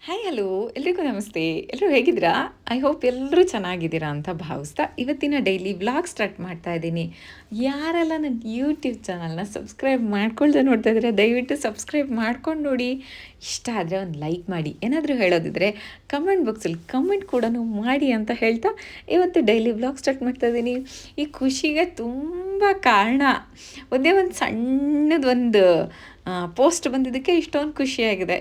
Hi hello ಎಲ್ರಿಗೂ ನಮಸ್ತೆ. ಎಲ್ಲರೂ ಹೇಗಿದ್ದೀರಾ? ಐ ಹೋಪ್ ಎಲ್ಲರೂ ಚೆನ್ನಾಗಿದ್ದೀರಾ ಅಂತ ಭಾವಿಸ್ತಾ ಇವತ್ತಿನ ಡೈಲಿ ವ್ಲಾಗ್ ಸ್ಟಾರ್ಟ್ ಮಾಡ್ತಾ ಇದ್ದೀನಿ. ಯಾರೆಲ್ಲ ನನ್ನ ಯೂಟ್ಯೂಬ್ ಚಾನಲ್ನ ಸಬ್ಸ್ಕ್ರೈಬ್ ಮಾಡ್ಕೊಳ್ದೆ ನೋಡ್ತಾ ಇದ್ರೆ ದಯವಿಟ್ಟು ಸಬ್ಸ್ಕ್ರೈಬ್ ಮಾಡ್ಕೊಂಡು ನೋಡಿ. ಇಷ್ಟ ಆದರೆ ಒಂದು ಲೈಕ್ ಮಾಡಿ, ಏನಾದರೂ ಹೇಳೋದಿದ್ರೆ ಕಮೆಂಟ್ ಬಾಕ್ಸಲ್ಲಿ ಕಮೆಂಟ್ ಕೂಡ ಮಾಡಿ ಅಂತ ಹೇಳ್ತಾ ಇವತ್ತು ಡೈಲಿ ವ್ಲಾಗ್ ಸ್ಟಾರ್ಟ್ ಮಾಡ್ತಾ ಇದ್ದೀನಿ. ಈ ಖುಷಿಗೆ ತುಂಬ ಕಾರಣ ಒಂದೇ ಒಂದು ಸಣ್ಣದೊಂದು ಪೋಸ್ಟ್ ಬಂದಿದ್ದಕ್ಕೆ ಇಷ್ಟೊಂದು ಖುಷಿಯಾಗಿದೆ.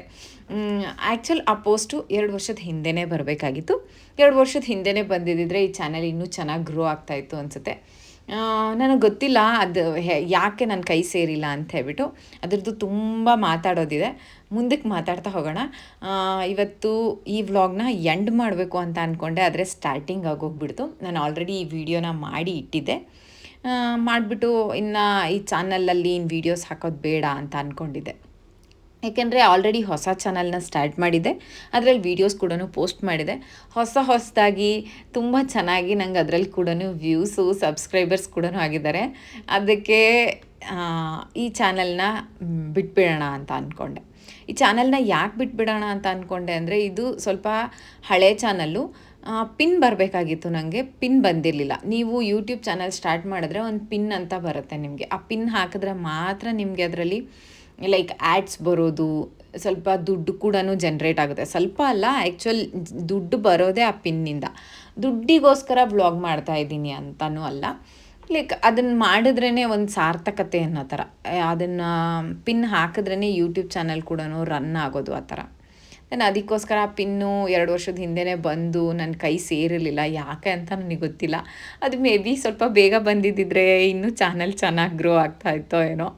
ಆ್ಯಕ್ಚುಲ್ ಆ ಪೋಸ್ಟು 2 ವರ್ಷದ ಹಿಂದೆಯೇ ಬರಬೇಕಾಗಿತ್ತು. 2 ವರ್ಷದ ಹಿಂದೆಯೇ ಬಂದಿದ್ದಿದ್ರೆ ಈ ಚಾನಲ್ ಇನ್ನೂ ಚೆನ್ನಾಗಿ ಗ್ರೋ ಆಗ್ತಾಯಿತ್ತು ಅನಿಸುತ್ತೆ. ನನಗೆ ಗೊತ್ತಿಲ್ಲ ಅದು ಯಾಕೆ ನನ್ನ ಕೈ ಸೇರಿಲ್ಲ ಅಂತ ಹೇಳ್ಬಿಟ್ಟು. ಅದ್ರದ್ದು ತುಂಬ ಮಾತಾಡೋದಿದೆ, ಮುಂದಕ್ಕೆ ಮಾತಾಡ್ತಾ ಹೋಗೋಣ. ಇವತ್ತು ಈ ವ್ಲಾಗ್ನ ಎಂಡ್ ಮಾಡಬೇಕು ಅಂತ ಅಂದ್ಕೊಂಡೆ, ಆದರೆ ಸ್ಟಾರ್ಟಿಂಗ್ ಆಗೋಗ್ಬಿಡ್ತು. ನಾನು ಆಲ್ರೆಡಿ ಈ ವಿಡಿಯೋನ ಮಾಡಿ ಇಟ್ಟಿದ್ದೆ. ಮಾಡಿಬಿಟ್ಟು ಇನ್ನು ಈ ಚಾನಲಲ್ಲಿ ಇನ್ನು ವೀಡಿಯೋಸ್ ಹಾಕೋದು ಬೇಡ ಅಂತ ಅಂದ್ಕೊಂಡಿದ್ದೆ. ಏಕೆಂದರೆ ಆಲ್ರೆಡಿ ಹೊಸ ಚಾನಲ್ನ ಸ್ಟಾರ್ಟ್ ಮಾಡಿದೆ, ಅದರಲ್ಲಿ ವೀಡಿಯೋಸ್ ಕೂಡ ಪೋಸ್ಟ್ ಮಾಡಿದೆ. ಹೊಸದಾಗಿ ತುಂಬ ಚೆನ್ನಾಗಿ ನಂಗೆ ಅದರಲ್ಲಿ ಕೂಡ ವ್ಯೂಸು ಸಬ್ಸ್ಕ್ರೈಬರ್ಸ್ ಕೂಡ ಆಗಿದ್ದಾರೆ. ಅದಕ್ಕೆ ಈ ಚಾನಲ್ನ ಬಿಟ್ಬಿಡೋಣ ಅಂತ ಅಂದ್ಕೊಂಡೆ. ಈ ಚಾನಲ್ನ ಯಾಕೆ ಬಿಟ್ಬಿಡೋಣ ಅಂತ ಅಂದ್ಕೊಂಡೆ ಅಂದರೆ, ಇದು ಸ್ವಲ್ಪ ಹಳೆ ಚಾನಲ್ಲು. ಪಿನ್ ಬರಬೇಕಾಗಿತ್ತು, ನನಗೆ ಪಿನ್ ಬಂದಿರಲಿಲ್ಲ. ನೀವು ಯೂಟ್ಯೂಬ್ ಚಾನಲ್ ಸ್ಟಾರ್ಟ್ ಮಾಡಿದ್ರೆ ಒಂದು ಪಿನ್ ಅಂತ ಬರುತ್ತೆ ನಿಮಗೆ. ಆ ಪಿನ್ ಹಾಕಿದ್ರೆ ಮಾತ್ರ ನಿಮಗೆ ಅದರಲ್ಲಿ ಲೈಕ್ ಆ್ಯಡ್ಸ್ ಬರೋದು, ಸ್ವಲ್ಪ ದುಡ್ಡು ಕೂಡ ಜನ್ರೇಟ್ ಆಗುತ್ತೆ. ಸ್ವಲ್ಪ ಅಲ್ಲ, ಆ್ಯಕ್ಚುಲ್ ದುಡ್ಡು ಬರೋದೇ ಆ ಪಿನ್ನಿಂದ. ದುಡ್ಡಿಗೋಸ್ಕರ ವ್ಲಾಗ್ ಮಾಡ್ತಾಯಿದ್ದೀನಿ ಅಂತಲೂ ಅಲ್ಲ, ಲೈಕ್ ಅದನ್ನು ಮಾಡಿದ್ರೇ ಒಂದು ಸಾರ್ಥಕತೆ ಅನ್ನೋ ಥರ. ಅದನ್ನು ಪಿನ್ ಹಾಕಿದ್ರೇ ಯೂಟ್ಯೂಬ್ ಚಾನಲ್ ಕೂಡ ರನ್ ಆಗೋದು ಆ ಥರ. ನಾನು ಅದಕ್ಕೋಸ್ಕರ ಆ ಪಿನ್ನು 2 ವರ್ಷದ ಹಿಂದೆಯೇ ಬಂದು ನನ್ನ ಕೈ ಸೇರಿರಲಿಲ್ಲ. ಯಾಕೆ ಅಂತ ನನಗೆ ಗೊತ್ತಿಲ್ಲ. ಅದು ಮೇ ಬಿ ಸ್ವಲ್ಪ ಬೇಗ ಬಂದಿದ್ದಿದ್ರೆ ಇನ್ನೂ ಚಾನಲ್ ಚೆನ್ನಾಗಿ ಗ್ರೋ ಆಗ್ತಾಯಿತ್ತೋ ಏನೋ.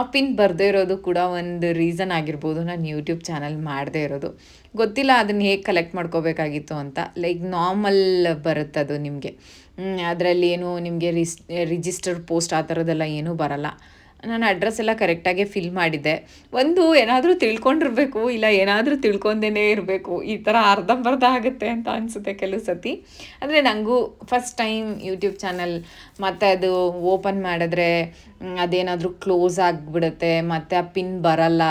ಆ ಪಿನ್ ಬರದೇ ಇರೋದು ಕೂಡ ಒಂದು ರೀಸನ್ ಆಗಿರ್ಬೋದು ನಾನು ಯೂಟ್ಯೂಬ್ ಚಾನಲ್ ಮಾಡದೇ ಇರೋದು. ಗೊತ್ತಿಲ್ಲ ಅದನ್ನು ಹೇಗೆ ಕಲೆಕ್ಟ್ ಮಾಡ್ಕೋಬೇಕಾಗಿತ್ತು ಅಂತ. ಲೈಕ್ ನಾರ್ಮಲ್ ಬರುತ್ತದು ನಿಮಗೆ, ಅದರಲ್ಲಿ ಏನು ನಿಮಗೆ ರಿಜಿಸ್ಟರ್ ಪೋಸ್ಟ್ ಆ ಥರದ್ದೆಲ್ಲ ಏನೂ ಬರಲ್ಲ. ನಾನು ಅಡ್ರೆಸ್ ಎಲ್ಲ ಕರೆಕ್ಟಾಗೆ ಫಿಲ್ ಮಾಡಿದ್ದೆ. ಒಂದು ಏನಾದರೂ ತಿಳ್ಕೊಂಡಿರಬೇಕು, ಇಲ್ಲ ಏನಾದರೂ ತಿಳ್ಕೊಂಡೇ ಇರಬೇಕು. ಈ ಥರ ಅರ್ಧಂಬರ್ಧ ಆಗುತ್ತೆ ಅಂತ ಅನಿಸುತ್ತೆ ಕೆಲವು ಸತಿ. ಅಂದರೆ ನನಗೂ ಫಸ್ಟ್ ಟೈಮ್ ಯೂಟ್ಯೂಬ್ ಚಾನಲ್, ಮತ್ತು ಅದು ಓಪನ್ ಮಾಡಿದ್ರೆ ಅದೇನಾದರೂ ಕ್ಲೋಸ್ ಆಗಿಬಿಡುತ್ತೆ, ಮತ್ತು ಆ ಪಿನ್ ಬರಲ್ಲ.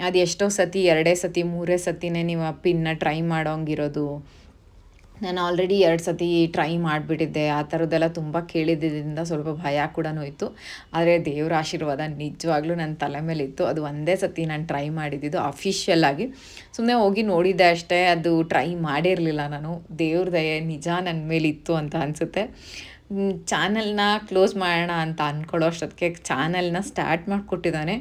ಅದು ಎಷ್ಟೋ ಸತಿ 2 ಸತಿ 3 ಸತಿನೇ ನೀವು ಆ ಪಿನ್ನ ಟ್ರೈ ಮಾಡೋಂಗಿರೋದು. ನಾನು ಆಲ್ರೆಡಿ 2 ಸತಿ ಟ್ರೈ ಮಾಡಿಬಿಟ್ಟಿದ್ದೆ. ಆ ಥರದ್ದೆಲ್ಲ ತುಂಬ ಕೇಳಿದ್ದರಿಂದ ಸ್ವಲ್ಪ ಭಯ ಕೂಡ ಇತ್ತು. ಆದರೆ ದೇವ್ರ ಆಶೀರ್ವಾದ ನಿಜವಾಗ್ಲೂ ನನ್ನ ತಲೆ ಮೇಲೆ ಇತ್ತು. ಅದು ಒಂದೇ ಸತಿ ನಾನು ಟ್ರೈ ಮಾಡಿದ್ದಿದ್ದು ಅಫಿಷಿಯಲ್ಲಾಗಿ. ಸುಮ್ಮನೆ ಹೋಗಿ ನೋಡಿದ್ದೆ ಅಷ್ಟೇ, ಅದು ಟ್ರೈ ಮಾಡಿರಲಿಲ್ಲ ನಾನು. ದೇವ್ರ ದಯೆ ನಿಜ ನನ್ನ ಮೇಲಿತ್ತು ಅಂತ ಅನಿಸುತ್ತೆ. ಚಾನಲ್ನ ಕ್ಲೋಸ್ ಮಾಡೋಣ ಅಂತ ಅಂದ್ಕೊಳ್ಳೋ ಅಷ್ಟೊತ್ತಿಗೆ ಚಾನಲ್ನ ಸ್ಟಾರ್ಟ್ ಮಾಡಿಕೊಟ್ಟಿದ್ದಾನೆ.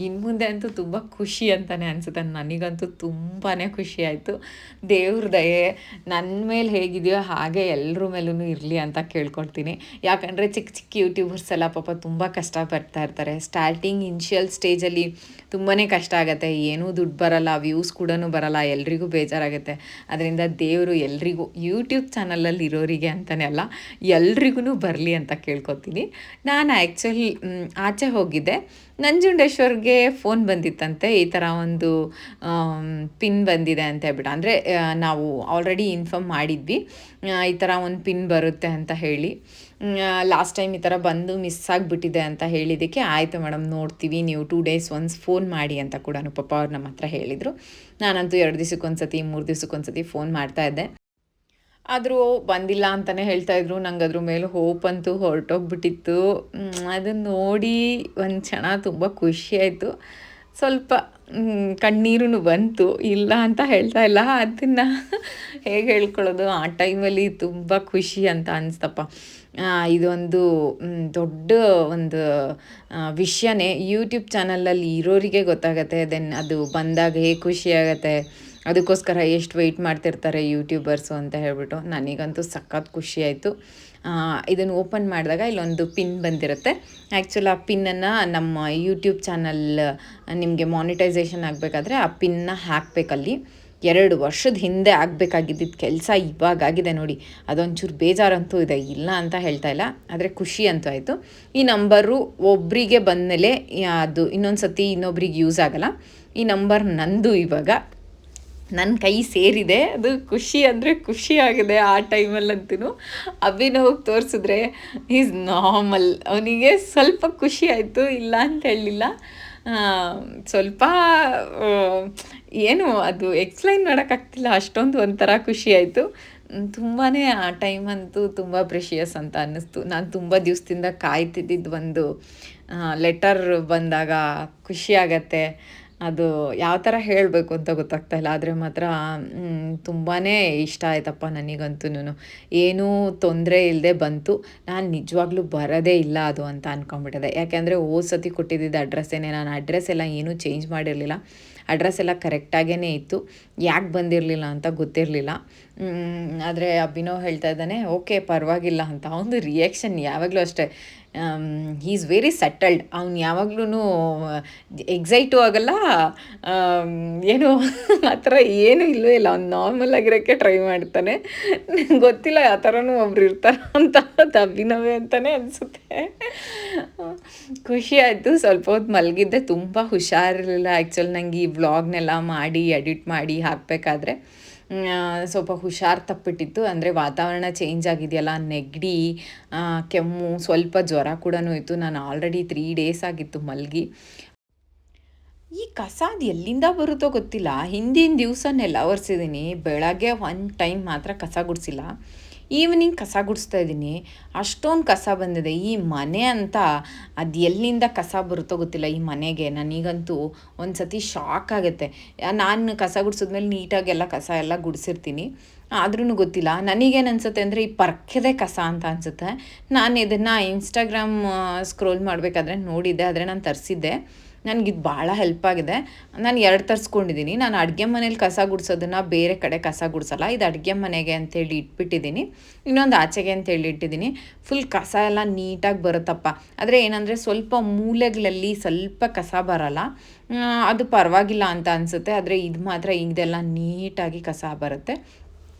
ಇನ್ನು ಮುಂದೆ ಅಂತೂ ತುಂಬ ಖುಷಿ ಅಂತಲೇ ಅನಿಸುತ್ತೆ. ನನಗಂತೂ ತುಂಬಾ ಖುಷಿ ಆಯಿತು. ದೇವ್ರ ದಯೆ ನನ್ನ ಮೇಲೆ ಹೇಗಿದೆಯೋ ಹಾಗೆ ಎಲ್ಲರ ಮೇಲೂ ಇರಲಿ ಅಂತ ಕೇಳ್ಕೊಳ್ತೀನಿ. ಯಾಕಂದರೆ ಚಿಕ್ಕ ಚಿಕ್ಕ ಯೂಟ್ಯೂಬರ್ಸ್ ಎಲ್ಲ ಪಾಪ ತುಂಬ ಕಷ್ಟಪಡ್ತಾ ಇರ್ತಾರೆ. ಸ್ಟಾರ್ಟಿಂಗ್ ಇನಿಷಿಯಲ್ ಸ್ಟೇಜಲ್ಲಿ ತುಂಬಾ ಕಷ್ಟ ಆಗುತ್ತೆ. ಏನೂ ದುಡ್ಡು ಬರಲ್ಲ, ವ್ಯೂಸ್ ಕೂಡ ಬರಲ್ಲ, ಎಲ್ರಿಗೂ ಬೇಜಾರಾಗುತ್ತೆ. ಅದರಿಂದ ದೇವರು ಎಲ್ರಿಗೂ ಯೂಟ್ಯೂಬ್ ಚಾನಲಲ್ಲಿ ಇರೋರಿಗೆ ಅಂತಲೇ ಅಲ್ಲ, ಎಲ್ರಿಗೂ ಬರಲಿ ಅಂತ ಕೇಳ್ಕೊತೀನಿ. ನಾನು ಆ್ಯಕ್ಚುಲಿ ಆಚೆ ಹೋಗಿದ್ದೆ. ನಂಜುಂಡೇಶ್ವರ್ಗೆ ಫೋನ್ ಬಂದಿತ್ತಂತೆ, ಈ ಥರ ಒಂದು ಪಿನ್ ಬಂದಿದೆ ಅಂತ ಹೇಳ್ಬಿಟ್ಟು. ಅಂದರೆ ನಾವು ಆಲ್ರೆಡಿ ಇನ್ಫಾರ್ಮ್ ಮಾಡಿದ್ವಿ, ಈ ಥರ ಒಂದು ಪಿನ್ ಬರುತ್ತೆ ಅಂತ ಹೇಳಿ. ಲಾಸ್ಟ್ ಟೈಮ್ ಈ ಥರ ಬಂದು ಮಿಸ್ ಆಗಿಬಿಟ್ಟಿದೆ ಅಂತ ಹೇಳಿದ್ದಕ್ಕೆ, ಆಯಿತು ಮೇಡಮ್ ನೋಡ್ತೀವಿ, ನೀವು 2 ಡೇಸ್ ಒನ್ಸ್ ಫೋನ್ ಮಾಡಿ ಅಂತ ಕೂಡ ಪಾಪ ಅವ್ರು ನಮ್ಮ ಹತ್ರ ಹೇಳಿದರು. ನಾನಂತೂ 2 ದಿವಸಕ್ಕೊಂದ್ಸತಿ 3 ದಿವಸಕ್ಕೊಂದ್ಸತಿ ಫೋನ್ ಮಾಡ್ತಾಯಿದ್ದೆ. ಆದರೂ ಬಂದಿಲ್ಲ ಅಂತಲೇ ಹೇಳ್ತಾಯಿದ್ರು. ನಂಗೆ ಅದ್ರ ಮೇಲೆ ಹೋಪ್ ಅಂತೂ ಹೊರಟೋಗ್ಬಿಟ್ಟಿತ್ತು. ಅದನ್ನು ನೋಡಿ ಒಂದು ಕ್ಷಣ ತುಂಬ ಖುಷಿಯಾಯಿತು. ಸ್ವಲ್ಪ ಕಣ್ಣೀರು ಬಂತು, ಇಲ್ಲ ಅಂತ ಹೇಳ್ತಾ ಇಲ್ಲ. ಅದನ್ನು ಹೇಗೆ ಹೇಳ್ಕೊಳ್ಳೋದು, ಆ ಟೈಮಲ್ಲಿ ತುಂಬ ಖುಷಿ ಅಂತ ಅನಿಸ್ತಪ್ಪ. ಇದೊಂದು ದೊಡ್ಡ ಒಂದು ವಿಷಯನೇ ಯೂಟ್ಯೂಬ್ ಚಾನಲಲ್ಲಿ ಇರೋರಿಗೆ ಗೊತ್ತಾಗತ್ತೆ. ದೆನ್ ಅದು ಬಂದಾಗ ಹೇಗೆ ಖುಷಿಯಾಗತ್ತೆ, ಅದಕ್ಕೋಸ್ಕರ ಎಷ್ಟು ವೆಯ್ಟ್ ಮಾಡ್ತಿರ್ತಾರೆ ಯೂಟ್ಯೂಬರ್ಸು ಅಂತ ಹೇಳ್ಬಿಟ್ಟು. ನನಗಂತೂ ಸಖತ್ ಖುಷಿಯಾಯಿತು. ಇದನ್ನು ಓಪನ್ ಮಾಡಿದಾಗ ಇಲ್ಲೊಂದು ಪಿನ್ ಬಂದಿರುತ್ತೆ. ಆ್ಯಕ್ಚುಲಿ ಆ ಪಿನ್ನನ್ನು ನಮ್ಮ ಯೂಟ್ಯೂಬ್ ಚಾನಲ್ ನಿಮಗೆ ಮಾನಿಟೈಸೇಷನ್ ಆಗಬೇಕಾದ್ರೆ ಆ ಪಿನ್ನ ಹಾಕಬೇಕಲ್ಲಿ. 2 ವರ್ಷದ ಹಿಂದೆ ಆಗಬೇಕಾಗಿದ್ದಿದ್ದು ಕೆಲಸ ಇವಾಗಾಗಿದೆ ನೋಡಿ. ಅದೊಂಚೂರು ಬೇಜಾರಂತೂ ಇದೆ, ಇಲ್ಲ ಅಂತ ಹೇಳ್ತಾ ಇಲ್ಲ, ಆದರೆ ಖುಷಿ ಅಂತೂ ಆಯಿತು. ಈ ನಂಬರು ಒಬ್ಬರಿಗೆ ಬಂದಮೇಲೆ ಅದು ಇನ್ನೊಂದು ಸತಿ ಇನ್ನೊಬ್ರಿಗೆ ಯೂಸ್ ಆಗೋಲ್ಲ. ಈ ನಂಬರ್ ನಂದು ಇವಾಗ ನನ್ನ ಕೈ ಸೇರಿದೆ. ಅದು ಖುಷಿ ಅಂದರೆ ಖುಷಿ ಆಗಿದೆ ಆ ಟೈಮಲ್ಲಂತೂ. ಅಭಿನವ್ಗೆ ತೋರಿಸಿದ್ರೆ ಈಸ್ ನಾರ್ಮಲ್, ಅವನಿಗೆ ಸ್ವಲ್ಪ ಖುಷಿ ಆಯಿತು, ಇಲ್ಲ ಅಂತ ಹೇಳಲಿಲ್ಲ. ಸ್ವಲ್ಪ ಆ, ಏನು ಅದು ಎಕ್ಸ್‌ಪ್ಲೈನ್ ಮಾಡೋಕ್ಕಾಗ್ತಿಲ್ಲ, ಅಷ್ಟೊಂದು ಒಂಥರ ಖುಷಿ ಆಯಿತು. ತುಂಬಾ ಆ ಟೈಮಂತೂ ತುಂಬ ಪ್ರೆಷಿಯಸ್ ಅಂತ ಅನ್ನಿಸ್ತು. ನಾನು ತುಂಬ ದಿವಸದಿಂದ ಕಾಯ್ತಿದ್ದಿದ್ದು ಒಂದು ಲೆಟರ್ ಬಂದಾಗ ಖುಷಿ ಆಗತ್ತೆ. ಅದು ಯಾವ ಥರ ಹೇಳಬೇಕು ಅಂತ ಗೊತ್ತಾಗ್ತಾ ಇಲ್ಲ. ಆದರೆ ಮಾತ್ರ ತುಂಬಾ ಇಷ್ಟ ಆಯ್ತಪ್ಪ ನನಗಂತೂನು. ಏನೂ ತೊಂದರೆ ಇಲ್ಲದೆ ಬಂತು. ನಾನು ನಿಜವಾಗ್ಲೂ ಬರೋದೇ ಇಲ್ಲ ಅದು ಅಂತ ಅಂದ್ಕೊಂಬಿಟ್ಟಿದ್ದೆ. ಯಾಕೆಂದರೆ ಹೋದ ಸತಿ ಕೊಟ್ಟಿದ್ದಿದ್ದು ಅಡ್ರೆಸ್ಸೇನೆ. ನಾನು ಅಡ್ರೆಸ್ ಎಲ್ಲ ಏನೂ ಚೇಂಜ್ ಮಾಡಿರಲಿಲ್ಲ. ಅಡ್ರೆಸ್ ಎಲ್ಲ ಕರೆಕ್ಟಾಗೇ ಇತ್ತು. ಯಾಕೆ ಬಂದಿರಲಿಲ್ಲ ಅಂತ ಗೊತ್ತಿರಲಿಲ್ಲ. ಆದರೆ ಅಭಿನವ್ ಹೇಳ್ತಾ ಇದ್ದಾನೆ, ಓಕೆ ಪರವಾಗಿಲ್ಲ ಅಂತ. ಅವನದು ರಿಯಾಕ್ಷನ್ ಯಾವಾಗಲೂ ಅಷ್ಟೇ, ಹೀ ಈಸ್ ವೆರಿ ಸೆಟಲ್ಡ್. ಅವ್ನು ಯಾವಾಗ್ಲೂ ಎಕ್ಸೈಟು ಆಗಲ್ಲ, ಏನು ಆ ಥರ ಏನೂ ಇಲ್ಲವೇ ಇಲ್ಲ. ಅವ್ನು ನಾರ್ಮಲ್ ಆಗಿರೋಕ್ಕೆ ಟ್ರೈ ಮಾಡ್ತಾನೆ. ನಂಗೆ ಗೊತ್ತಿಲ್ಲ ಆ ಥರನೂ ಒಬ್ರು ಇರ್ತಾರೆ ಅಂತ. ಅದು ಅಭಿನವೇ ಅಂತಲೇ ಅನಿಸುತ್ತೆ. ಖುಷಿ ಆಯಿತು. ಸ್ವಲ್ಪ ಹೊತ್ತು ಮಲಗಿದ್ದೆ, ತುಂಬ ಹುಷಾರಿರಲಿಲ್ಲ. ಆ್ಯಕ್ಚುಲಿ ನಂಗೆ ಈ ವ್ಲಾಗ್ನೆಲ್ಲ ಮಾಡಿ ಎಡಿಟ್ ಮಾಡಿ ಹಾಕಬೇಕಾದ್ರೆ ಸ್ವಲ್ಪ ಹುಷಾರು ತಪ್ಪಿಟ್ಟಿತ್ತು. ಅಂದರೆ ವಾತಾವರಣ ಚೇಂಜ್ ಆಗಿದೆಯಲ್ಲ, ನೆಗಡಿ, ಕೆಮ್ಮು, ಸ್ವಲ್ಪ ಜ್ವರ ಕೂಡ ಇತ್ತು. ನಾನು ಆಲ್ರೆಡಿ 3 ಡೇಸ್ ಆಗಿತ್ತು ಮಲಗಿ. ಈ ಕಸ ಅದು ಎಲ್ಲಿಂದ ಬರುತ್ತೋ ಗೊತ್ತಿಲ್ಲ. ಹಿಂದಿನ ದಿವಸನೆಲ್ಲ ಒರೆಸಿದ್ದೀನಿ. ಬೆಳಗ್ಗೆ ಒಂದು ಟೈಮ್ ಮಾತ್ರ ಕಸ ಗುಡಿಸಿಲ್ಲ. ಈವ್ನಿಂಗ್ ಕಸ ಗುಡಿಸ್ತಾ ಇದ್ದೀನಿ. ಅಷ್ಟೊಂದು ಕಸ ಬಂದಿದೆ. ಈ ಮನೆ ಅಂತ ಅದು ಎಲ್ಲಿಂದ ಕಸ ಬರುತ್ತೋ ಗೊತ್ತಿಲ್ಲ ಈ ಮನೆಗೆ. ನನಗಂತೂ ಒಂದು ಸತಿ ಶಾಕ್ ಆಗುತ್ತೆ. ನಾನು ಕಸ ಗುಡಿಸಿದ್ಮೇಲೆ ನೀಟಾಗೆಲ್ಲ ಕಸ ಎಲ್ಲ ಗುಡಿಸಿರ್ತೀನಿ. ಆದ್ರೂ ಗೊತ್ತಿಲ್ಲ. ನನಗೇನು ಅನಿಸುತ್ತೆ ಅಂದರೆ ಈ ಪರ್ಕೆದೇ ಕಸ ಅಂತ ಅನಿಸುತ್ತೆ. ನಾನು ಇದನ್ನು ಇನ್ಸ್ಟಾಗ್ರಾಮ್ ಸ್ಕ್ರೋಲ್ ಮಾಡಬೇಕಾದ್ರೆ ನೋಡಿದ್ದೆ, ಆದರೆ ನಾನು ತರಿಸಿದ್ದೆ. ನನಗಿದು ಭಾಳ ಹೆಲ್ಪ್ ಆಗಿದೆ. ನಾನು 2 ತರಿಸ್ಕೊಂಡಿದ್ದೀನಿ. ನಾನು ಅಡುಗೆ ಮನೇಲಿ ಕಸ ಗುಡಿಸೋದನ್ನು ಬೇರೆ ಕಡೆ ಕಸ ಗುಡಿಸಲ್ಲ. ಇದು ಅಡುಗೆ ಮನೆಗೆ ಅಂತೇಳಿ ಇಟ್ಬಿಟ್ಟಿದ್ದೀನಿ. ಇನ್ನೊಂದು ಆಚೆಗೆ ಅಂತೇಳಿ ಇಟ್ಟಿದ್ದೀನಿ. ಫುಲ್ ಕಸ ಎಲ್ಲ ನೀಟಾಗಿ ಬರುತ್ತಪ್ಪ. ಆದರೆ ಏನಂದರೆ ಸ್ವಲ್ಪ ಮೂಲೆಗಳಲ್ಲಿ ಸ್ವಲ್ಪ ಕಸ ಬರಲ್ಲ. ಅದು ಪರವಾಗಿಲ್ಲ ಅಂತ ಅನಿಸುತ್ತೆ. ಆದರೆ ಇದು ಮಾತ್ರ ಇದೆಲ್ಲ ನೀಟಾಗಿ ಕಸ ಬರುತ್ತೆ.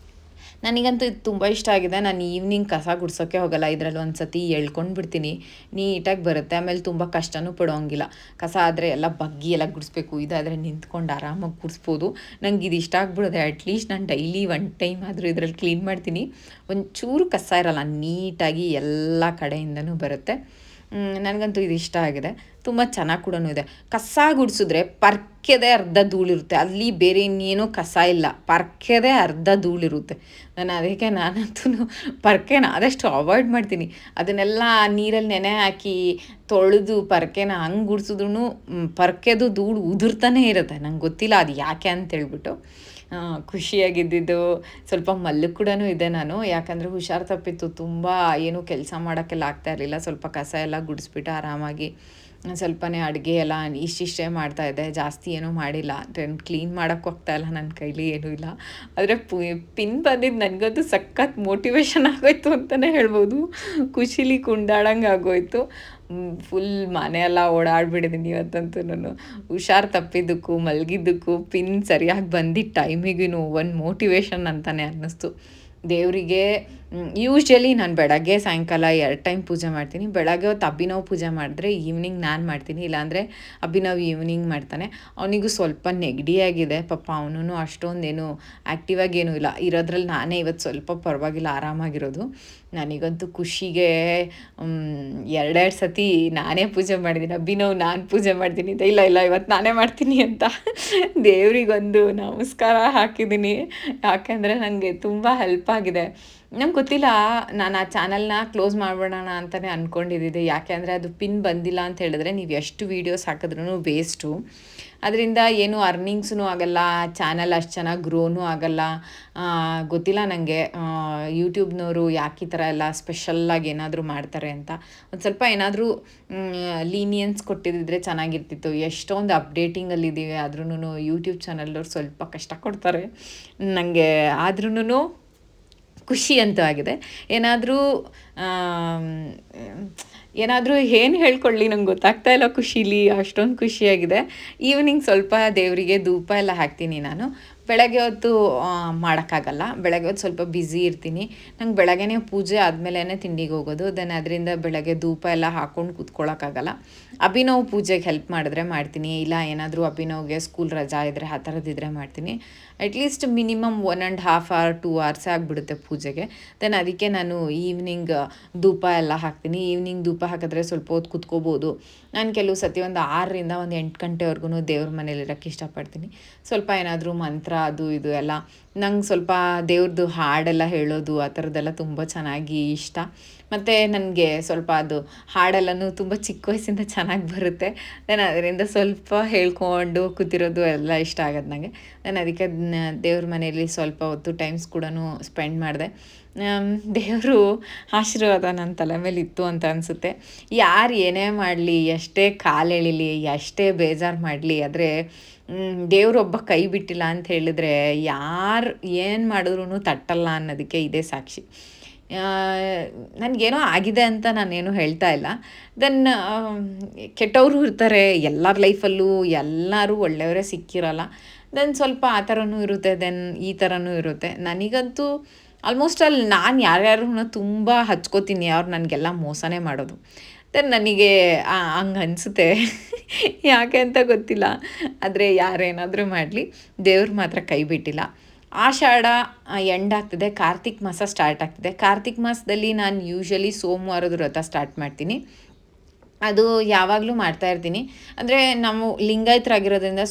ನನಗಂತೂ ಇದು ತುಂಬ ಇಷ್ಟ ಆಗಿದೆ. ನಾನು ಈವ್ನಿಂಗ್ ಕಸ ಗುಡ್ಸೋಕ್ಕೆ ಹೋಗಲ್ಲ. ಇದರಲ್ಲಿ ಒಂದು ಸತಿ ಎಳ್ಕೊಂಡು ಬಿಡ್ತೀನಿ, ನೀಟಾಗಿ ಬರುತ್ತೆ. ಆಮೇಲೆ ತುಂಬ ಕಷ್ಟನೂ ಪಡೋಂಗಿಲ್ಲ. ಕಸ ಆದರೆ ಎಲ್ಲ ಬಗ್ಗಿ ಎಲ್ಲ ಗುಡಿಸ್ಬೇಕು. ಇದಾದರೆ ನಿಂತ್ಕೊಂಡು ಆರಾಮಾಗಿ ಗುಡಿಸ್ಬೋದು. ನಂಗೆ ಇದು ಇಷ್ಟ ಆಗ್ಬಿಡೋದೆ. ಅಟ್ಲೀಸ್ಟ್ ನಾನು ಡೈಲಿ 1 ಟೈಮ್ ಆದರೂ ಇದರಲ್ಲಿ ಕ್ಲೀನ್ ಮಾಡ್ತೀನಿ. ಒಂಚೂರು ಕಸ ಇರಲ್ಲ, ನೀಟಾಗಿ ಎಲ್ಲ ಕಡೆಯಿಂದನೂ ಬರುತ್ತೆ. ನನಗಂತೂ ಇದು ಇಷ್ಟ ಆಗಿದೆ. ತುಂಬ ಚೆನ್ನಾಗಿ ಕೂಡ ಇದೆ. ಕಸ ಗುಡಿಸಿದ್ರೆ ಪರ್ಕೆದೇ ಅರ್ಧ ಧೂಳಿರುತ್ತೆ. ಅಲ್ಲಿ ಬೇರೆ ಇನ್ನೇನೂ ಕಸ ಇಲ್ಲ, ಪರ್ಕೆದೇ ಅರ್ಧ ಧೂಳಿರುತ್ತೆ. ನಾನಂತೂ ಪರ್ಕೆನ ಆದಷ್ಟು ಅವಾಯ್ಡ್ ಮಾಡ್ತೀನಿ. ಅದನ್ನೆಲ್ಲ ನೀರಲ್ಲಿ ನೆನೆ ಹಾಕಿ ತೊಳೆದು ಪರ್ಕೆನ ಹಂಗೆ ಗುಡಿಸಿದ್ರೂ ಪರ್ಕೆದು ಧೂಳು ಉದುರ್ತಾನೆ ಇರುತ್ತೆ. ನಂಗೆ ಗೊತ್ತಿಲ್ಲ ಅದು ಯಾಕೆ ಅಂತೇಳ್ಬಿಟ್ಟು. ಖುಷಿಯಾಗಿದ್ದಿದ್ದು. ಸ್ವಲ್ಪ ಮಲ್ಲು ಕೂಡ ಇದೆ ನಾನು. ಯಾಕಂದರೆ ಹುಷಾರು ತಪ್ಪಿತ್ತು. ತುಂಬ ಏನೂ ಕೆಲಸ ಮಾಡೋಕ್ಕೆಲ್ಲ ಆಗ್ತಾ ಇರಲಿಲ್ಲ. ಸ್ವಲ್ಪ ಕಸ ಎಲ್ಲ ಗುಡಿಸ್ಬಿಟ್ಟು ಆರಾಮಾಗಿ ಸ್ವಲ್ಪನೇ ಅಡುಗೆ ಎಲ್ಲ ಇಷ್ಟಿಷ್ಟೇ ಮಾಡ್ತಾಯಿದ್ದೆ. ಜಾಸ್ತಿ ಏನೂ ಮಾಡಿಲ್ಲ. ಕ್ಲೀನ್ ಮಾಡೋಕ್ಕೆ ಹೋಗ್ತಾಯಿಲ್ಲ, ನನ್ನ ಕೈಲಿ ಏನೂ ಇಲ್ಲ. ಆದರೆ ಪಿನ್ ಬಂದಿದ್ದು ನನಗಂತೂ ಸಖತ್ ಮೋಟಿವೇಶನ್ ಆಗೋಯ್ತು ಅಂತಲೇ ಹೇಳ್ಬೋದು. ಖುಷಿಲಿ ಕುಂಡಾಡಂಗೆ ಆಗೋಯ್ತು. ಫುಲ್ ಮನೆಯೆಲ್ಲ ಓಡಾಡ್ಬಿಟ್ಟಿದ್ದೀನಿ ಇವತ್ತಂತೂ. ನಾನು ಹುಷಾರು ತಪ್ಪಿದ್ದಕ್ಕೂ ಮಲಗಿದ್ದಕ್ಕೂ ಪಿನ್ ಸರಿಯಾಗಿ ಬಂದಿದ್ದ ಟೈಮಿಗೂ ಒಂದು ಮೋಟಿವೇಶನ್ ಅಂತಲೇ ಅನ್ನಿಸ್ತು. ದೇವರಿಗೆ ಯೂಶ್ವಲಿ ನಾನು ಬೆಳಗ್ಗೆ ಸಾಯಂಕಾಲ 2 ಟೈಮ್ ಪೂಜೆ ಮಾಡ್ತೀನಿ. ಬೆಳಗ್ಗೆ ಹೊತ್ತು ಅಭಿನವ್ ಪೂಜೆ ಮಾಡಿದ್ರೆ ಈವ್ನಿಂಗ್ ನಾನು ಮಾಡ್ತೀನಿ. ಇಲ್ಲಾಂದರೆ ಅಭಿನವ್ ಈವ್ನಿಂಗ್ ಮಾಡ್ತಾನೆ. ಅವನಿಗೂ ಸ್ವಲ್ಪ ನೆಗಡಿ ಆಗಿದೆ ಪಾಪ. ಅವನು ಅಷ್ಟೊಂದೇನು ಆ್ಯಕ್ಟಿವ್ ಆಗೇನೂ ಇಲ್ಲ. ಇರೋದ್ರಲ್ಲಿ ನಾನೇ ಇವತ್ತು ಸ್ವಲ್ಪ ಪರವಾಗಿಲ್ಲ ಆರಾಮಾಗಿರೋದು. ನನಗಂತೂ ಖುಷಿಗೆ 2 ಸತಿ ನಾನೇ ಪೂಜೆ ಮಾಡಿದ್ದೀನಿ. ಅಭಿನವ್ ನಾನು ಪೂಜೆ ಮಾಡ್ತೀನಿ ಅಂತ, ಇಲ್ಲ ಇವತ್ತು ನಾನೇ ಮಾಡ್ತೀನಿ ಅಂತ ದೇವರಿಗೊಂದು ನಮಸ್ಕಾರ ಹಾಕಿದ್ದೀನಿ. ಯಾಕೆಂದರೆ ನನಗೆ ತುಂಬ ಹೆಲ್ಪ್ ಆಗಿದೆ. ನಂಗೆ ಗೊತ್ತಿಲ್ಲ, ನಾನು ಆ ಚಾನಲ್ನ ಕ್ಲೋಸ್ ಮಾಡಿಬಿಡೋಣ ಅಂತಲೇ ಅಂದ್ಕೊಂಡಿದ್ದೆ. ಯಾಕೆ ಅಂದರೆ ಅದು ಪಿನ್ ಬಂದಿಲ್ಲ ಅಂತ ಹೇಳಿದ್ರೆ ನೀವು ಎಷ್ಟು ವೀಡಿಯೋಸ್ ಹಾಕಿದ್ರೂ ವೇಸ್ಟು. ಅದರಿಂದ ಏನು ಅರ್ನಿಂಗ್ಸೂ ಆಗಲ್ಲ, ಚಾನಲ್ ಅಷ್ಟು ಚೆನ್ನಾಗಿ ಗ್ರೋನೂ ಆಗಲ್ಲ. ಗೊತ್ತಿಲ್ಲ ನನಗೆ ಯೂಟ್ಯೂಬ್ನವರು ಯಾಕೆ ಈ ಥರ ಎಲ್ಲ ಸ್ಪೆಷಲ್ಲಾಗಿ ಏನಾದರೂ ಮಾಡ್ತಾರೆ ಅಂತ. ಒಂದು ಸ್ವಲ್ಪ ಏನಾದರೂ ಲೀನಿಯನ್ಸ್ ಕೊಟ್ಟಿದ್ದಿದ್ರೆ ಚೆನ್ನಾಗಿರ್ತಿತ್ತು. ಎಷ್ಟೊಂದು ಅಪ್ಡೇಟಿಂಗಲ್ಲಿದ್ದೀವಿ ಆದ್ರೂ ಯೂಟ್ಯೂಬ್ ಚಾನಲ್ನವ್ರು ಸ್ವಲ್ಪ ಕಷ್ಟ ಕೊಡ್ತಾರೆ ನನಗೆ. ಆದ್ರೂ ಖುಷಿ ಅಂತೂ ಆಗಿದೆ. ಏನಾದರೂ ಏನು ಹೇಳ್ಕೊಳ್ಳಿ ನಂಗೆ ಗೊತ್ತಾಗ್ತಾ ಇಲ್ಲ ಖುಷೀಲಿ. ಅಷ್ಟೊಂದು ಖುಷಿಯಾಗಿದೆ. ಈವ್ನಿಂಗ್ ಸ್ವಲ್ಪ ದೇವರಿಗೆ ಧೂಪ ಎಲ್ಲ ಹಾಕ್ತೀನಿ ನಾನು. ಬೆಳಗ್ಗೆ ಹೊತ್ತು ಮಾಡೋಕ್ಕಾಗಲ್ಲ. ಬೆಳಗ್ಗೆ ಹೊತ್ತು ಸ್ವಲ್ಪ ಬ್ಯುಸಿ ಇರ್ತೀನಿ. ನಂಗೆ ಬೆಳಗ್ಗೆನೇ ಪೂಜೆ ಆದಮೇಲೆ ತಿಂಡಿಗೆ ಹೋಗೋದು. ದೆನ್ ಅದರಿಂದ ಬೆಳಗ್ಗೆ ಧೂಪ ಎಲ್ಲ ಹಾಕ್ಕೊಂಡು ಕೂತ್ಕೊಳ್ಳೋಕ್ಕಾಗಲ್ಲ. ಅಭಿನವ್ ಪೂಜೆಗೆ ಹೆಲ್ಪ್ ಮಾಡಿದ್ರೆ ಮಾಡ್ತೀನಿ. ಇಲ್ಲ ಏನಾದರೂ ಅಭಿನವ್ಗೆ ಸ್ಕೂಲ್ ರಜಾ ಇದ್ದರೆ ಆ ಥರದ್ದಿದ್ರೆ ಮಾಡ್ತೀನಿ. ಅಟ್ಲೀಸ್ಟ್ ಮಿನಿಮಮ್ 1.5 hour 2 hours ಆಗಿಬಿಡುತ್ತೆ ಪೂಜೆಗೆ. ದೆನ್ ಅದಕ್ಕೆ ನಾನು ಈವ್ನಿಂಗ್ ಧೂಪ ಎಲ್ಲ ಹಾಕ್ತೀನಿ. ಈವ್ನಿಂಗ್ ಧೂಪ ಹಾಕಿದ್ರೆ ಸ್ವಲ್ಪ ಹೊತ್ತು ಕುತ್ಕೋಬೋದು. ನಾನು ಕೆಲವು ಸತಿ ಒಂದು 6ರಿಂದ ಒಂದು 8 ಗಂಟೆವರೆಗೂ ದೇವ್ರ ಮನೇಲಿರೋಕ್ಕೆ ಇಷ್ಟಪಡ್ತೀನಿ. ಸ್ವಲ್ಪ ಏನಾದರೂ ಮಂತ್ರ ಅದು ಇದು ಎಲ್ಲ ನಂಗೆ ಸ್ವಲ್ಪ ದೇವ್ರದ್ದು ಹಾಡೆಲ್ಲ ಹೇಳೋದು ಆ ಥರದ್ದೆಲ್ಲ ತುಂಬ ಚೆನ್ನಾಗಿ ಇಷ್ಟ. ಮತ್ತು ನನಗೆ ಸ್ವಲ್ಪ ಅದು ಹಾಡೆಲ್ಲನೂ ತುಂಬ ಚಿಕ್ಕ ವಯಸ್ಸಿಂದ ಚೆನ್ನಾಗಿ ಬರುತ್ತೆ. ನಾನು ಅದರಿಂದ ಸ್ವಲ್ಪ ಹೇಳ್ಕೊಂಡು ಕೂತಿರೋದು ಎಲ್ಲ ಇಷ್ಟ ಆಗೋದು ನನಗೆ. ನಾನು ಅದಕ್ಕೆ ದೇವ್ರ ಮನೆಯಲ್ಲಿ ಸ್ವಲ್ಪ ಹೊತ್ತು ಟೈಮ್ಸ್ ಕೂಡ ಸ್ಪೆಂಡ್ ಮಾಡಿದೆ. ದೇವರು ಆಶೀರ್ವಾದ ನನ್ನ ತಲೆ ಮೇಲೆ ಇತ್ತು ಅಂತ ಅನಿಸುತ್ತೆ. ಯಾರು ಏನೇ ಮಾಡಲಿ, ಎಷ್ಟೇ ಕಾಲು ಎಳೀಲಿ, ಎಷ್ಟೇ ಬೇಜಾರು ಮಾಡಲಿ, ಆದರೆ ದೇವರೊಬ್ಬ ಕೈ ಬಿಟ್ಟಿಲ್ಲ ಅಂತ ಹೇಳಿದ್ರೆ ಯಾರು ಏನು ಮಾಡಿದ್ರೂ ತಟ್ಟಲ್ಲ ಅನ್ನೋದಕ್ಕೆ ಇದೇ ಸಾಕ್ಷಿ. ನನಗೇನೋ ಆಗಿದೆ ಅಂತ ನಾನೇನು ಹೇಳ್ತಾ ಇಲ್ಲ. ದೆನ್ ಕೆಟ್ಟವರು ಇರ್ತಾರೆ ಎಲ್ಲರ ಲೈಫಲ್ಲೂ, ಎಲ್ಲರೂ ಒಳ್ಳೆಯವರೇ ಸಿಕ್ಕಿರಲ್ಲ. ದೆನ್ ಸ್ವಲ್ಪ ಆ ಥರನೂ ಇರುತ್ತೆ, ದೆನ್ ಈ ಥರನೂ ಇರುತ್ತೆ. ನನಗಂತೂ ಆಲ್ಮೋಸ್ಟ್ ನಾನು ಯಾರ್ಯಾರನ್ನ ತುಂಬ ಹಚ್ಕೋತೀನಿ, ಅವ್ರು ನನಗೆಲ್ಲ ಮೋಸನೇ ಮಾಡೋದು. ದೆನ್ ನನಗೆ ಹಂಗೆ ಅನಿಸುತ್ತೆ. ಯಾಕೆ ಅಂತ ಗೊತ್ತಿಲ್ಲ, ಆದರೆ ಯಾರೇನಾದರೂ ಮಾಡಲಿ ದೇವ್ರು ಮಾತ್ರ ಕೈ ಬಿಟ್ಟಿಲ್ಲ. ಆಷಾಢ ಎಂಡ್ ಆಗ್ತಿದೆ, ಕಾರ್ತಿಕ್ ಮಾಸ ಸ್ಟಾರ್ಟ್ ಆಗ್ತಿದೆ. ಕಾರ್ತಿಕ್ ಮಾಸದಲ್ಲಿ ನಾನು ಯೂಶ್ವಲಿ ಸೋಮವಾರದ ವ್ರತ ಸ್ಟಾರ್ಟ್ ಮಾಡ್ತೀನಿ. ಅದು ಯಾವಾಗಲೂ ಮಾಡ್ತಾಯಿರ್ತೀನಿ. ಅಂದರೆ ನಾವು ಲಿಂಗಾಯತರಾಗಿರೋದ್ರಿಂದ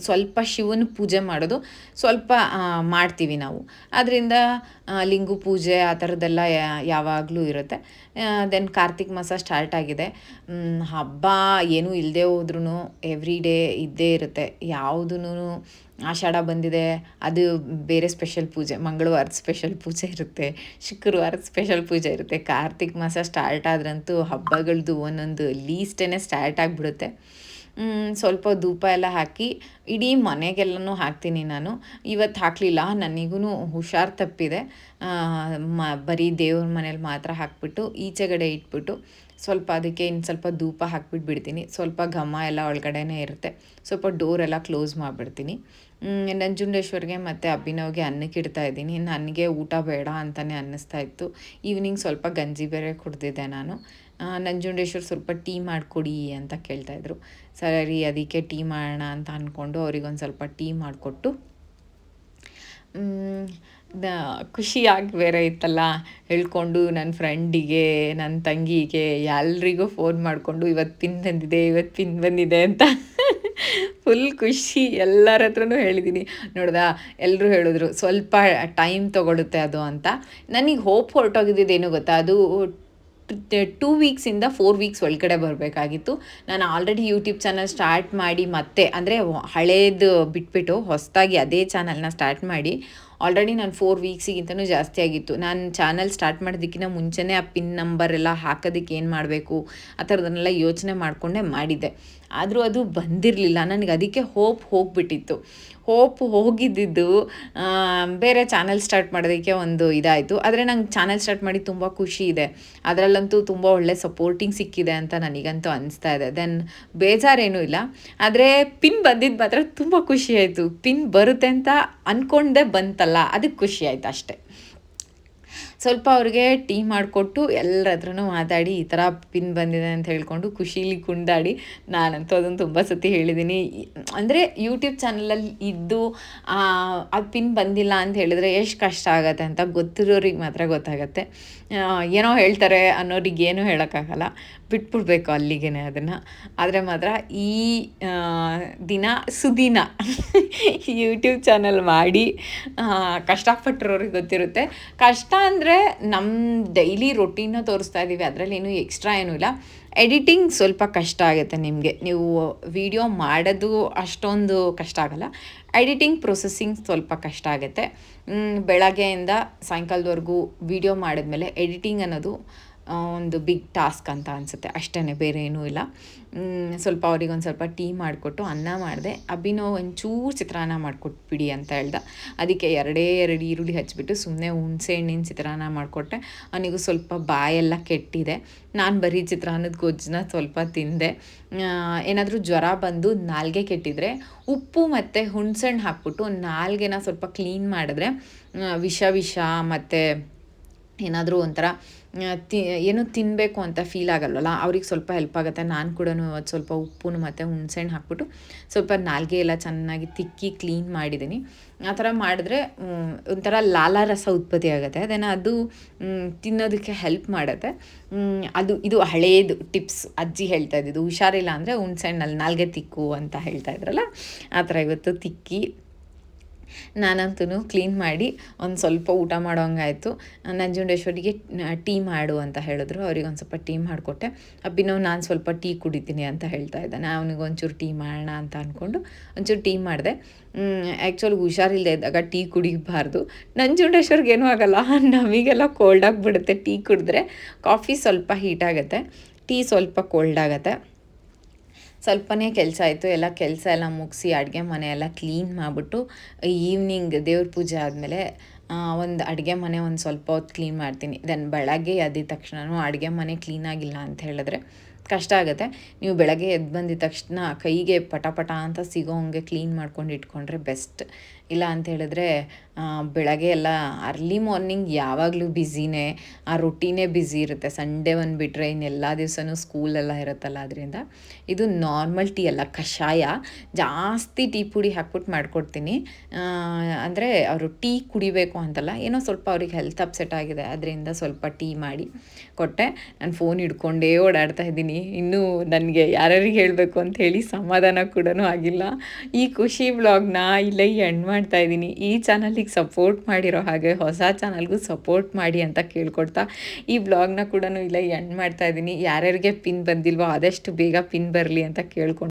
ಸ್ವಲ್ಪ ಶಿವನ ಪೂಜೆ ಮಾಡೋದು ಸ್ವಲ್ಪ ಮಾಡ್ತೀವಿ ನಾವು. ಅದರಿಂದ ಲಿಂಗು ಪೂಜೆ ಆ ಥರದ್ದೆಲ್ಲ ಯಾವಾಗಲೂ ಇರುತ್ತೆ. ದೆನ್ ಕಾರ್ತಿಕ್ ಮಾಸ ಸ್ಟಾರ್ಟ್ ಆಗಿದೆ. ಹಬ್ಬ ಏನೂ ಇಲ್ಲದೆ ಹೋದ್ರೂ ಎವ್ರಿ ಡೇ ಇದ್ದೇ ಇರುತ್ತೆ. ಯಾವುದೂ ಆಷಾಢ ಬಂದಿದೆ ಅದು ಬೇರೆ ಸ್ಪೆಷಲ್ ಪೂಜೆ, ಮಂಗಳವಾರದ ಸ್ಪೆಷಲ್ ಪೂಜೆ ಇರುತ್ತೆ, ಶುಕ್ರವಾರದ ಸ್ಪೆಷಲ್ ಪೂಜೆ ಇರುತ್ತೆ. ಕಾರ್ತಿಕ್ ಮಾಸ ಸ್ಟಾರ್ಟ್ ಆದ್ರಂತೂ ಹಬ್ಬಗಳದ್ದು ಒಂದೊಂದು ಲೀಸ್ಟೇ ಸ್ಟಾರ್ಟ್ ಆಗಿಬಿಡುತ್ತೆ. ಸ್ವಲ್ಪ ಧೂಪ ಎಲ್ಲ ಹಾಕಿ ಇಡೀ ಮನೆಗೆಲ್ಲನೂ ಹಾಕ್ತೀನಿ ನಾನು. ಇವತ್ತು ಹಾಕಲಿಲ್ಲ, ನನಗೂ ಹುಷಾರು ತಪ್ಪಿದೆ. ಬರೀ ದೇವ್ರ ಮನೇಲಿ ಮಾತ್ರ ಹಾಕ್ಬಿಟ್ಟು ಈಚೆಗಡೆ ಇಟ್ಬಿಟ್ಟು ಸ್ವಲ್ಪ ಅದಕ್ಕೆ ಇನ್ನು ಸ್ವಲ್ಪ ಧೂಪ ಹಾಕ್ಬಿಟ್ಟು ಬಿಡ್ತೀನಿ. ಸ್ವಲ್ಪ ಘಮ ಎಲ್ಲ ಒಳಗಡೆನೇ ಇರುತ್ತೆ. ಸ್ವಲ್ಪ ಡೋರೆಲ್ಲ ಕ್ಲೋಸ್ ಮಾಡಿಬಿಡ್ತೀನಿ. ನಂಜುಂಡೇಶ್ವರ್ಗೆ ಮತ್ತು ಅಭಿನವ್ಗೆ ಅನ್ನಕ್ಕೆ ಇಡ್ತಾ ಇದ್ದೀನಿ. ನನಗೆ ಊಟ ಬೇಡ ಅಂತಲೇ ಅನ್ನಿಸ್ತಾ ಇತ್ತು. ಈವ್ನಿಂಗ್ ಸ್ವಲ್ಪ ಗಂಜಿ ಬೇರೆ ಕುಡ್ದಿದ್ದೆ ನಾನು. ನಂಜುಂಡೇಶ್ವರ್ ಸ್ವಲ್ಪ ಟೀ ಮಾಡಿಕೊಡಿ ಅಂತ ಕೇಳ್ತಾಯಿದ್ರು. ಸರಿ ಅದಕ್ಕೆ ಟೀ ಮಾಡೋಣ ಅಂತ ಅಂದ್ಕೊಂಡು ಅವ್ರಿಗೊಂದು ಸ್ವಲ್ಪ ಟೀ ಮಾಡಿಕೊಟ್ಟು ಖುಷಿಯಾಗಿ ಬೇರೆ ಇತ್ತಲ್ಲ ಹೇಳ್ಕೊಂಡು ನನ್ನ ಫ್ರೆಂಡಿಗೆ, ನನ್ನ ತಂಗಿಗೆ ಎಲ್ರಿಗೂ ಫೋನ್ ಮಾಡಿಕೊಂಡು ಇವತ್ತು ಪಿನ್ ಬಂದಿದೆ ಅಂತ ಫುಲ್ ಖುಷಿ ಎಲ್ಲರ ಹತ್ರನೂ ಹೇಳಿದ್ದೀನಿ. ನೋಡ್ದಾ, ಎಲ್ಲರೂ ಹೇಳಿದ್ರು ಸ್ವಲ್ಪ ಟೈಮ್ ತೊಗೊಳುತ್ತೆ ಅದು ಅಂತ. ನನಗೆ ಹೋಪ್ ಹೊರಟೋಗಿದ್ದೇನು ಗೊತ್ತಾ, ಅದು 2 ವೀಕ್ಸಿಂದ 4 ವೀಕ್ಸ್ ಒಳಗಡೆ ಬರಬೇಕಾಗಿತ್ತು. ನಾನು ಆಲ್ರೆಡಿ ಯೂಟ್ಯೂಬ್ ಚಾನಲ್ ಸ್ಟಾರ್ಟ್ ಮಾಡಿ ಮತ್ತೆ ಅಂದರೆ ಹಳೇದು ಬಿಟ್ಬಿಟ್ಟು ಹೊಸದಾಗಿ ಅದೇ ಚಾನಲ್ನ ಸ್ಟಾರ್ಟ್ ಮಾಡಿ ಆಲ್ರೆಡಿ ನಾನು 4 ವೀಕ್ಸಿಗಿಂತನೂ ಜಾಸ್ತಿ ಆಗಿತ್ತು. ನಾನು ಚಾನಲ್ ಸ್ಟಾರ್ಟ್ ಮಾಡೋದಕ್ಕಿಂತ ಮುಂಚೆನೇ ಆ ಪಿನ್ ನಂಬರ್ ಎಲ್ಲ ಹಾಕೋದಕ್ಕೆ ಏನು ಮಾಡಬೇಕು ಆ ಥರದನ್ನೆಲ್ಲ ಯೋಚನೆ ಮಾಡಿಕೊಂಡೇ ಮಾಡಿದ್ದೆ. ಆದರೂ ಅದು ಬಂದಿರಲಿಲ್ಲ ನನಗೆ. ಅದಕ್ಕೆ ಹೋಗಿಬಿಟ್ಟಿತ್ತು. ಹೋಗಿದ್ದಿದ್ದು ಬೇರೆ ಚಾನಲ್ ಸ್ಟಾರ್ಟ್ ಮಾಡೋದಕ್ಕೆ ಒಂದು ಇದಾಯಿತು. ಆದರೆ ನಂಗೆ ಚಾನಲ್ ಸ್ಟಾರ್ಟ್ ಮಾಡಿ ತುಂಬ ಖುಷಿ ಇದೆ. ಅದರಲ್ಲಂತೂ ತುಂಬ ಒಳ್ಳೆ ಸಪೋರ್ಟಿಂಗ್ ಸಿಕ್ಕಿದೆ ಅಂತ ನನಗಂತೂ ಅನಿಸ್ತಾ ಇದೆ. ದೆನ್ ಬೇಜಾರೇನೂ ಇಲ್ಲ. ಆದರೆ ಪಿನ್ ಬಂದಿದ್ದು ಮಾತ್ರ ತುಂಬ ಖುಷಿ ಆಯಿತು. ಪಿನ್ ಬರುತ್ತೆ ಅಂತ ಅಂದ್ಕೊಂಡೆ ಬಂತಲ್ಲ, ಅದಕ್ಕೆ ಖುಷಿ ಆಯಿತು ಅಷ್ಟೇ. ಸ್ವಲ್ಪ ಅವ್ರಿಗೆ ಟೀ ಮಾಡಿಕೊಟ್ಟು ಎಲ್ಲರ ಹತ್ರನೂ ಮಾತಾಡಿ ಈ ಥರ ಪಿನ್ ಬಂದಿದೆ ಅಂತ ಹೇಳ್ಕೊಂಡು ಖುಷೀಲಿ ಕುಣಿದಾಡಿ, ನಾನಂತೂ ಅದನ್ನು ತುಂಬ ಸತಿ ಹೇಳಿದ್ದೀನಿ. ಅಂದರೆ ಯೂಟ್ಯೂಬ್ ಚಾನಲಲ್ಲಿ ಇದ್ದು ಅದು ಪಿನ್ ಬಂದಿಲ್ಲ ಅಂತ ಹೇಳಿದ್ರೆ ಎಷ್ಟು ಕಷ್ಟ ಆಗುತ್ತೆ ಅಂತ ಗೊತ್ತಿರೋರಿಗೆ ಮಾತ್ರ ಗೊತ್ತಾಗತ್ತೆ. ಏನೋ ಹೇಳ್ತಾರೆ ಅನ್ನೋರಿಗೆ ಏನೂ ಹೇಳೋಕ್ಕಾಗಲ್ಲ, ಬಿಟ್ಬಿಡ್ಬೇಕು ಅಲ್ಲಿಗೆ ಅದನ್ನು. ಆದರೆ ಮಾತ್ರ ಈ ದಿನ ಸುದಿನ ಯೂಟ್ಯೂಬ್ ಚಾನಲ್ ಮಾಡಿ ಕಷ್ಟಪಟ್ಟಿರೋರಿಗೆ ಗೊತ್ತಿರುತ್ತೆ. ಕಷ್ಟ ಅಂದರೆ ನಮ್ಮ ಡೈಲಿ ರೊಟೀನ ತೋರಿಸ್ತಾ ಇದ್ದೀವಿ, ಅದರಲ್ಲಿ ಏನೂ ಎಕ್ಸ್ಟ್ರಾ ಏನೂ ಇಲ್ಲ. ಎಡಿಟಿಂಗ್ ಸ್ವಲ್ಪ ಕಷ್ಟ ಆಗುತ್ತೆ ನಿಮಗೆ. ನೀವು ವಿಡಿಯೋ ಮಾಡೋದು ಅಷ್ಟೊಂದು ಕಷ್ಟ ಆಗೋಲ್ಲ, ಎಡಿಟಿಂಗ್ ಪ್ರೊಸೆಸಿಂಗ್ ಸ್ವಲ್ಪ ಕಷ್ಟ ಆಗುತ್ತೆ. ಬೆಳಗ್ಗೆಯಿಂದ ಸಾಯಂಕಾಲದವರೆಗೂ ವಿಡಿಯೋ ಮಾಡಿದ್ಮೇಲೆ ಎಡಿಟಿಂಗ್ ಅನ್ನೋದು ಒಂದು ಬಿಗ್ ಟಾಸ್ಕ್ ಅಂತ ಅನಿಸುತ್ತೆ, ಅಷ್ಟೇ, ಬೇರೆ ಏನೂ ಇಲ್ಲ. ಸ್ವಲ್ಪ ಅವ್ರಿಗೊಂದು ಸ್ವಲ್ಪ ಟೀ ಮಾಡಿಕೊಟ್ಟು ಅನ್ನ ಮಾಡಿದೆ. ಅಭಿನವ್ ಒಂಚೂರು ಚಿತ್ರಾನ್ನ ಮಾಡಿಕೊಟ್ಬಿಡಿ ಅಂತ ಹೇಳ್ದೆ. ಅದಕ್ಕೆ 2 ಈರುಳ್ಳಿ ಹಚ್ಚಿಬಿಟ್ಟು ಸುಮ್ಮನೆ ಹುಣಸೆ ಹಣ್ಣಿನ ಚಿತ್ರಾನ್ನ ಮಾಡಿಕೊಟ್ಟೆ. ಅವನಿಗೂ ಸ್ವಲ್ಪ ಬಾಯೆಲ್ಲ ಕೆಟ್ಟಿದೆ. ನಾನು ಬರೀ ಚಿತ್ರಾನ್ನದ ಗೊಜ್ಜನ್ನ ಸ್ವಲ್ಪ ತಿಂದೆ. ಏನಾದರೂ ಜ್ವರ ಬಂದು ನಾಲಿಗೆ ಕೆಟ್ಟಿದ್ರೆ ಉಪ್ಪು ಮತ್ತು ಹುಣಸೆಹಣ್ಣು ಹಾಕ್ಬಿಟ್ಟು ನಾಲಿಗೆನ ಸ್ವಲ್ಪ ಕ್ಲೀನ್ ಮಾಡಿದ್ರೆ ವಿಷ ಮತ್ತು ಏನಾದರೂ ಒಂಥರ ಏನೋ ತಿನ್ನಬೇಕು ಅಂತ ಫೀಲ್ ಆಗಲ್ವಲ್ಲ, ಅವ್ರಿಗೆ ಸ್ವಲ್ಪ ಹೆಲ್ಪ್ ಆಗುತ್ತೆ. ನಾನು ಕೂಡ ಅವತ್ತು ಸ್ವಲ್ಪ ಉಪ್ಪು ಮತ್ತು ಹುಣಸೆಹಣ್ಣು ಹಾಕ್ಬಿಟ್ಟು ಸ್ವಲ್ಪ ನಾಲಿಗೆ ಎಲ್ಲ ಚೆನ್ನಾಗಿ ತಿಕ್ಕಿ ಕ್ಲೀನ್ ಮಾಡಿದ್ದೀನಿ. ಆ ಥರ ಮಾಡಿದ್ರೆ ಒಂಥರ ಲಾಲಾರಸ ಉತ್ಪತ್ತಿ ಆಗುತ್ತೆ. ಅದನ್ನು ಅದು ತಿನ್ನೋದಕ್ಕೆ ಹೆಲ್ಪ್ ಮಾಡುತ್ತೆ. ಇದು ಹಳೇದು ಟಿಪ್ಸ್ ಅಜ್ಜಿ ಹೇಳ್ತಾ ಇದ್ದಿದ್ದು. ಹುಷಾರಿಲ್ಲ ಅಂದರೆ ಹುಣಸೆಹಣ್ಣಲ್ಲಿ ನಾಲಿಗೆ ತಿಕ್ಕು ಅಂತ ಹೇಳ್ತಾ ಇದ್ರಲ್ಲ, ಆ ಥರ ಇವತ್ತು ತಿಕ್ಕಿ ನಾನಂತೂ ಕ್ಲೀನ್ ಮಾಡಿ ಒಂದು ಸ್ವಲ್ಪ ಊಟ ಮಾಡೋಂಗಾಯಿತು. ನಂಜುಂಡೇಶ್ವರಿಗೆ ಟೀ ಮಾಡು ಅಂತ ಹೇಳಿದ್ರು. ಅವ್ರಿಗೆ ಒಂದು ಸ್ವಲ್ಪ ಟೀ ಮಾಡಿಕೊಟ್ಟೆ. ಅಭಿನವ್ ನಾನು ಸ್ವಲ್ಪ ಟೀ ಕುಡಿತೀನಿ ಅಂತ ಹೇಳ್ತಾ ಇದ್ದಾನೆ. ಅವನಿಗೆ ಒಂಚೂರು ಟೀ ಮಾಡೋಣ ಅಂತ ಅಂದ್ಕೊಂಡು ಒಂಚೂರು ಟೀ ಮಾಡಿದೆ. ಆ್ಯಕ್ಚುಲಿ ಹುಷಾರಿಲ್ಲದೆ ಇದ್ದಾಗ ಟೀ ಕುಡಿಬಾರ್ದು. ನಂಜುಂಡೇಶ್ವರ್ಗೆ ಏನೂ ಆಗೋಲ್ಲ, ನಮಗೆಲ್ಲ ಕೋಲ್ಡ್ ಆಗಿಬಿಡುತ್ತೆ ಟೀ ಕುಡಿದ್ರೆ. ಕಾಫಿ ಸ್ವಲ್ಪ ಹೀಟ್ ಆಗುತ್ತೆ, ಟೀ ಸ್ವಲ್ಪ ಕೋಲ್ಡ್ ಆಗುತ್ತೆ. ಸ್ವಲ್ಪನೇ ಕೆಲಸ ಆಯಿತು. ಎಲ್ಲ ಕೆಲಸ ಎಲ್ಲ ಮುಗಿಸಿ ಅಡುಗೆ ಮನೆ ಎಲ್ಲ ಕ್ಲೀನ್ ಮಾಡಿಬಿಟ್ಟು ಈವ್ನಿಂಗ್ ದೇವ್ರ ಪೂಜೆ ಆದಮೇಲೆ ಒಂದು ಅಡುಗೆ ಮನೆ ಒಂದು ಸ್ವಲ್ಪ ಹೊತ್ತು ಕ್ಲೀನ್ ಮಾಡ್ತೀನಿ. ದೆನ್ ಬೆಳಗ್ಗೆ ಎದ್ದ ತಕ್ಷಣವೂ ಅಡುಗೆ ಮನೆ ಕ್ಲೀನಾಗಿಲ್ಲ ಅಂತ ಹೇಳಿದ್ರೆ ಕಷ್ಟ ಆಗುತ್ತೆ. ನೀವು ಬೆಳಗ್ಗೆ ಎದ್ದು ಬಂದಿದ ತಕ್ಷಣ ಕೈಗೆ ಪಟ ಪಟ ಅಂತ ಸಿಗೋ ಹಂಗೆ ಕ್ಲೀನ್ ಮಾಡ್ಕೊಂಡು ಇಟ್ಕೊಂಡ್ರೆ ಬೆಸ್ಟ್. ಇಲ್ಲ ಅಂತ ಹೇಳಿದ್ರೆ ಬೆಳಗ್ಗೆ ಎಲ್ಲ ಅರ್ಲಿ ಮಾರ್ನಿಂಗ್ ಯಾವಾಗಲೂ ಬ್ಯುಸಿನೇ, ಆ ರೊಟೀನೇ ಬ್ಯುಸಿ ಇರುತ್ತೆ. ಸಂಡೇ ಒಂದು ಬಿಟ್ಟರೆ ಇನ್ನೆಲ್ಲ ದಿವಸನೂ ಸ್ಕೂಲೆಲ್ಲ ಇರುತ್ತಲ್ಲ, ಅದರಿಂದ ಇದು ನಾರ್ಮಲ್ ಟೀ ಅಲ್ಲ, ಕಷಾಯ. ಜಾಸ್ತಿ ಟೀ ಪುಡಿ ಹಾಕ್ಬಿಟ್ಟು ಮಾಡಿಕೊಡ್ತೀನಿ. ಅಂದರೆ ಅವರು ಟೀ ಕುಡಿಬೇಕು ಅಂತಲ್ಲ, ಏನೋ ಸ್ವಲ್ಪ ಅವ್ರಿಗೆ ಹೆಲ್ತ್ ಅಪ್ಸೆಟ್ ಆಗಿದೆ, ಅದರಿಂದ ಸ್ವಲ್ಪ ಟೀ ಮಾಡಿ ಕೊಟ್ಟೆ. ನಾನು ಫೋನ್ ಹಿಡ್ಕೊಂಡೇ ಓಡಾಡ್ತಾ ಇದ್ದೀನಿ. ಇನ್ನೂ ನನಗೆ ಯಾರ್ಯಾರಿಗೆ ಹೇಳಬೇಕು ಅಂತ ಹೇಳಿ ಸಮಾಧಾನ ಕೂಡ ಆಗಿಲ್ಲ. ಈ ಖುಷಿ ವ್ಲಾಗ್ನ ಇಲ್ಲೇ ಎಂಡ್ ಮಾಡ್ತಾಯಿದ್ದೀನಿ. ಈ ಚಾನಲಿಗೆ ಸಪೋರ್ಟ್ ಮಾಡಿರೋ ಹಾಗೆ ಹೊಸ ಚಾನಲ್ಗೂ ಸಪೋರ್ಟ್ ಮಾಡಿ ಅಂತ ಕೇಳ್ಕೊಡ್ತಾ ಈ ವ್ಲಾಗ್ನ ಕೂಡ ಇಲ್ಲೇ ಎಂಡ್ ಮಾಡ್ತಾಯಿದ್ದೀನಿ. ಯಾರ್ಯಾರಿಗೆ ಪಿನ್ ಬಂದಿಲ್ವೋ ಆದಷ್ಟು ಬೇಗ ಪಿನ್ ಬರಲಿ ಅಂತ ಕೇಳ್ಕೊಂಡು